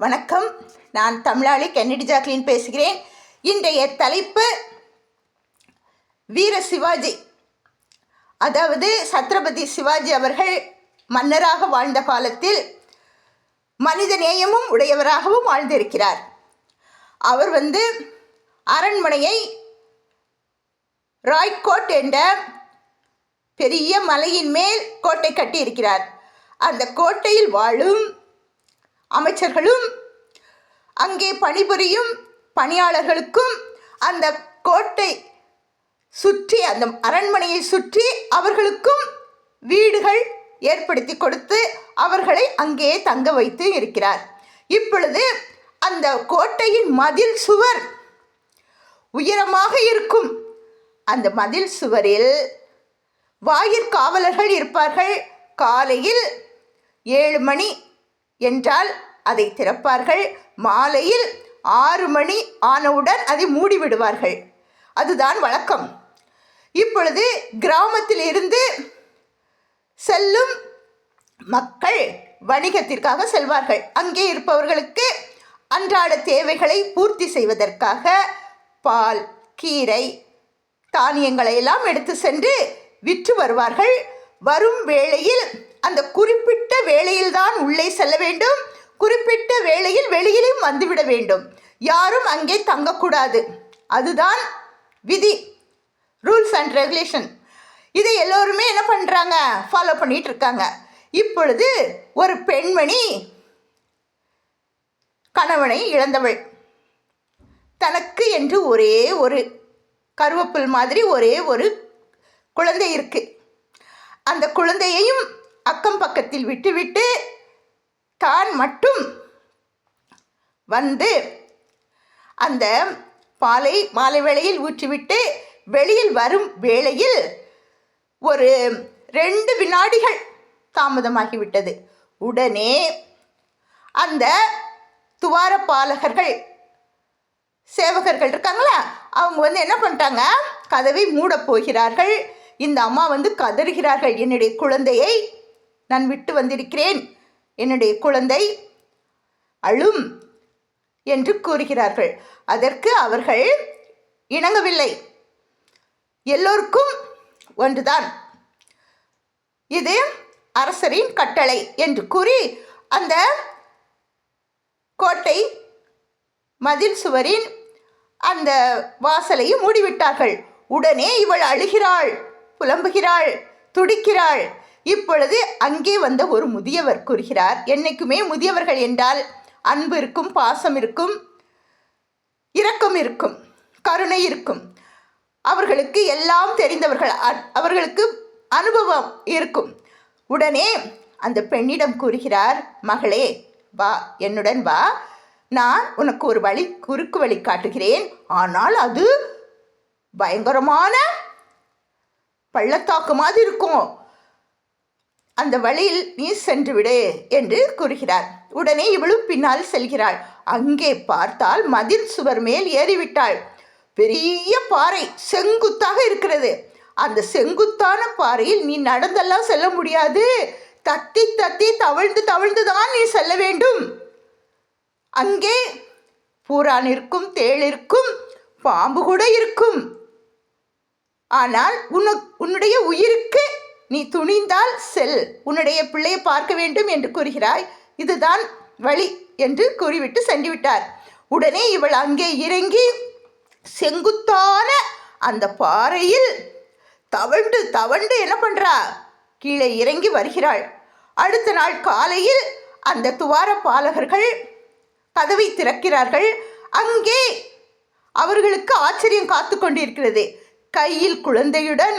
வணக்கம். நான் தமிழாளி Kennedy Jacqueline பேசுகிறேன். இன்றைய தலைப்பு வீர சிவாஜி, அதாவது சத்ரபதி சிவாஜி அவர்கள் மன்னராக வாழ்ந்த காலத்தில் மனித நேயமும் உடையவராகவும் வாழ்ந்திருக்கிறார். அவர் அரண்மனையை ராய்கோட் என்ற பெரிய மலையின் மேல் கோட்டை கட்டியிருக்கிறார். அந்த கோட்டையில் வாழும் அமைச்சர்களும் அங்கே பணிபுரியும் பணியாளர்களுக்கும் அந்த கோட்டை சுற்றி, அந்த அரண்மனையை சுற்றி அவர்களுக்கும் வீடுகள் ஏற்படுத்தி கொடுத்து அவர்களை அங்கே தங்க வைத்து இருக்கிறார். இப்பொழுது அந்த கோட்டையின் மதில் சுவர் உயரமாக இருக்கும். அந்த மதில் சுவரில் வாயிற்காவலர்கள் இருப்பார்கள். காலையில் 7 மணி என்றால் அதை திறப்பார்கள். மாலையில் 6 மணி ஆனவுடன் அதை மூடிவிடுவார்கள். அதுதான் வழக்கம். இப்பொழுது கிராமத்தில் இருந்து செல்லும் மக்கள் வணிகத்திற்காக செல்வார்கள். அங்கே இருப்பவர்களுக்கு அன்றாட தேவைகளை பூர்த்தி செய்வதற்காக பால், கீரை, தானியங்களை எல்லாம் எடுத்து சென்று விற்று வருவார்கள். வரும் வேளையில் அந்த குறிப்பிட்ட வேளையில்தான் உள்ளே செல்ல வேண்டும், குறிப்பிட்ட வேளையில் வெளியிலும் வந்துவிட வேண்டும். யாரும் அங்கே தங்கக்கூடாது. அதுதான் விதி, ரூல்ஸ் அண்ட் ரெகுலேஷன். இதை எல்லோருமே என்ன பண்ணுறாங்க, ஃபாலோ பண்ணிட்டு இருக்காங்க. இப்பொழுது ஒரு பெண்மணி கணவனை இழந்தவள், தனக்கு என்று ஒரே ஒரு கருவேப்பில் மாதிரி ஒரே ஒரு குழந்தை இருக்கு. அந்த குழந்தையையும் அக்கம் பக்கத்தில் விட்டுவிட்டு தான் மட்டும் அந்த பாலை மாலை வேளையில் ஊற்றிவிட்டு வெளியில் வரும் வேளையில் ஒரு 2 வினாடிகள் தாமதமாகிவிட்டது. உடனே அந்த துவாரபாலகர்கள், சேவகர்கள் இருக்காங்களா, அவங்க என்ன பண்ணிட்டாங்க, கதவை மூடப் போகிறார்கள். இந்த அம்மா கதறுகிறார்கள், என்னுடைய குழந்தையை நான் விட்டு வந்திருக்கிறேன், என்னுடைய குழந்தை அழும் என்று கூறுகிறார்கள். அதற்கு அவர்கள் இணங்கவில்லை. எல்லோருக்கும் ஒன்றுதான், இது அரசரின் கட்டளை என்று கூறி அந்த கோட்டை மதில் சுவரின் அந்த வாசலையும் மூடிவிட்டார்கள். உடனே இவள் அழுகிறாள், புலம்புகிறாள், துடிக்கிறாள். இப்பொழுது அங்கே வந்த ஒரு முதியவர் கூறுகிறார், என்னைக்குமே முதியவர்கள் என்றால் அன்பு இருக்கும், பாசம் இருக்கும், இரக்கம் இருக்கும், கருணை இருக்கும். அவர்களுக்கு எல்லாம் தெரிந்தவர்கள், அவர்களுக்கு அனுபவம் இருக்கும். உடனே அந்த பெண்ணிடம் கூறுகிறார், மகளே வா, என்னுடன் வா, நான் உனக்கு ஒரு குறுக்கு வழி காட்டுகிறேன். ஆனால் அது பயங்கரமான பள்ளத்தாக்கு மாதிரி இருக்கும், அந்த வழியில் நீ சென்று விடு என்று கூறுகிறார். உடனே இவளும் பின்னால் செல்கிறாள். அங்கே பார்த்தால் மதில் சுவர் மேல் ஏறிவிட்டாள். பெரிய பாறை செங்குத்தாக இருக்கிறது. அந்த செங்குத்தான பாறையில் நீ நடந்தெல்லாம் செல்ல முடியாது, தத்தி தத்தி தவழ்ந்து தவழ்ந்து தான் நீ செல்ல வேண்டும். அங்கே பூரான் இருக்கும், தேள் இருக்கும், பாம்பு கூட இருக்கும். ஆனால் உன்னுடைய உயிருக்கு நீ துணிந்தால் செல், உன்னுடைய பிள்ளையை பார்க்க வேண்டும் என்று கூறுகிறாய், இதுதான் வழி என்று கூறிவிட்டு சென்று விட்டார். உடனே இவள் அங்கே இறங்கி செங்குத்தான அந்த பாறையில் தவழ்ந்து தவழ்ந்து என்ன பண்றா, கீழே இறங்கி வருகிறாள். அடுத்த நாள் காலையில் அந்த துவாரபாலகர்கள் கதவை திறக்கிறார்கள். அங்கே அவர்களுக்கு ஆச்சரியம் காத்து கொண்டிருக்கிறது. கையில் குழந்தையுடன்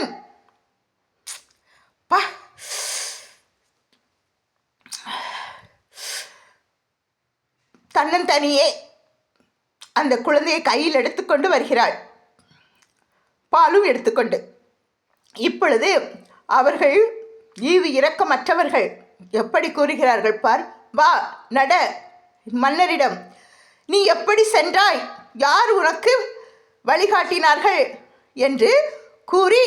தன்னந்தனியே அந்த குழந்தையை கையில் எடுத்துக்கொண்டு வருகிறாள், பாலும் எடுத்துக்கொண்டு. இப்பொழுது அவர்கள் ஈவு இரக்கமற்றவர்கள் எப்படி கூறுகிறார்கள் பார், வா நட மன்னரிடம், நீ எப்படி சென்றாய், யார் உனக்கு வழிகாட்டினார்கள் என்று கூறி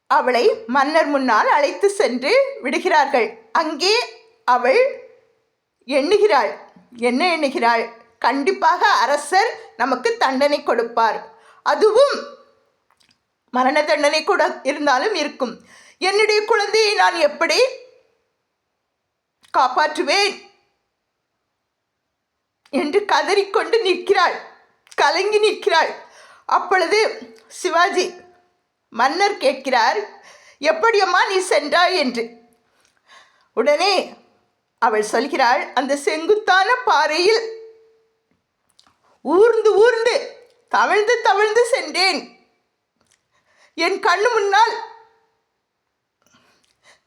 அவளை மன்னர் முன்னால் அழைத்து சென்று விடுகிறார்கள். அங்கே அவள் எண்ணுகிறாள், என்ன எண்ணுகிறாள்? கண்டிப்பாக அரசர் நமக்கு தண்டனை கொடுப்பார், அதுவும் மரண தண்டனை கூட இருந்தாலும் இருக்கும். என்னுடைய குழந்தையை நான் எப்படி காப்பாற்றுவேன் என்று கதறிக்கொண்டு நிற்கிறாள், கலங்கி நிற்கிறாள். அப்பொழுது சிவாஜி மன்னர் கேட்கிறார், எப்படியம்மா நீ சென்றாய் என்று. உடனே அவள் சொல்கிறாள், அந்த செங்குத்தான பாறையில் ஊர்ந்து ஊர்ந்து தவழ்ந்து தவழ்ந்து சென்றேன். என் கண்ணு முன்னால்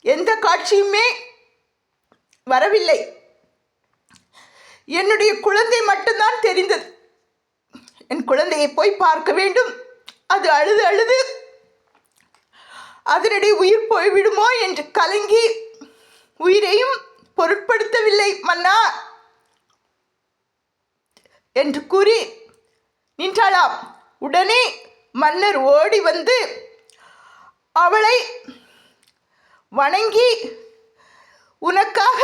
எந்த காட்சியுமே வரவில்லை. என்னுடைய குழந்தை மட்டும்தான் தெரிந்தது. என் குழந்தையை போய் பார்க்க வேண்டும். அது அழுது அழுது அதனுடைய உயிர் போய்விடுமோ என்று கலங்கி உயிரையும் பொருட்படுத்தவில்லை மன்னா என்று கூறி நின்றாளாம். உடனே மன்னர் ஓடி வந்து அவளை வணங்கி, உனக்காக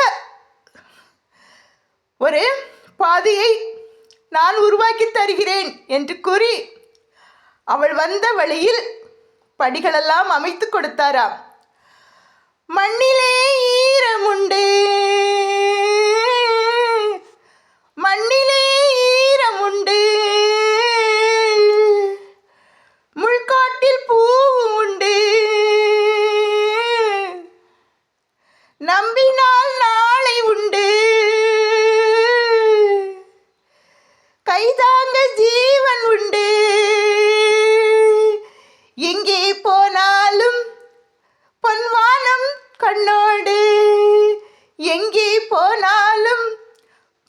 ஒரு பாதையை நான் உருவாக்கி தருகிறேன் என்று கூறி அவள் வந்த வழியில் படிகளெல்லாம் அமைத்து கொடுத்தாராம். மண்ணிலே ஈரமுண்டு, மண்ணிலே ஈரமுண்டு, முள்காட்டில் பூவும் உண்டு, நம்பினால் நாளை உண்டு, கைதாங்க ஜீவன் உண்டு, எங்கே போனாலும் பொன்வானம் கண்ணோடு, எங்கே போனாலும்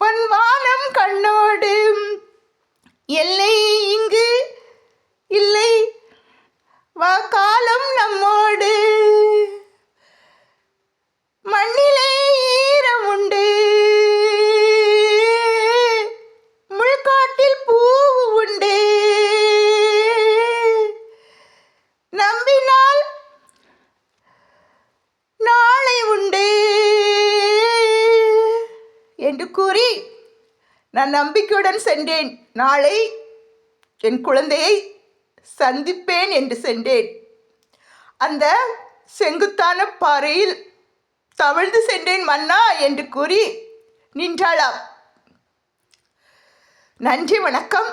பொன்வானம் கண்ணோடு, எல்லை இங்கு இல்லை வா காலம் நம்மோடு, மண்ணிலே ஈரம் உண்டு, முள்காட்டில் பூவு உண்டு, நம்பினால் நாளை உண்டு என்று கூறி நான் நம்பிக்கையுடன் சென்றேன். நாளை என் குழந்தையை சந்திப்பேன் என்று சென்றேன். அந்த செங்குத்தான பாறையில் தவழ்ந்து சென்றேன் மன்னா என்று கூறி நின்றாளாம். நன்றி வணக்கம்.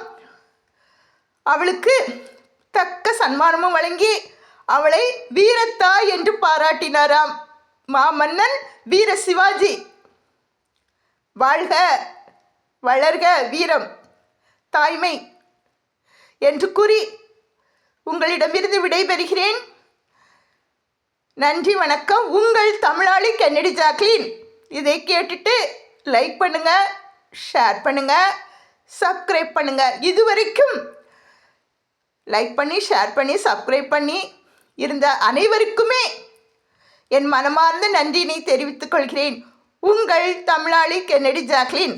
அவளுக்கு தக்க சன்மானமும் வழங்கி அவளை வீரத்தா என்று பாராட்டினாராம் மாமன்னன் வீர சிவாஜி. வாழ்க வளர்க வீரம் தாய்மை என்று கூறி உங்களிடமிருந்து விடைபெறுகிறேன். நன்றி வணக்கம். உங்கள் தமிழாளி கென்னடி ஜாக்லின். இதை கேட்டுட்டு லைக் பண்ணுங்க, ஷேர் பண்ணுங்க, சப்ஸ்கிரைப் பண்ணுங்க. இதுவரைக்கும் லைக் பண்ணி ஷேர் பண்ணி சப்ஸ்கிரைப் பண்ணி இருந்த அனைவருக்குமே என் மனமார்ந்த நன்றியினை தெரிவித்துக் கொள்கிறேன். உங்கள் தமிழாளி கென்னடி ஜாக்லின்.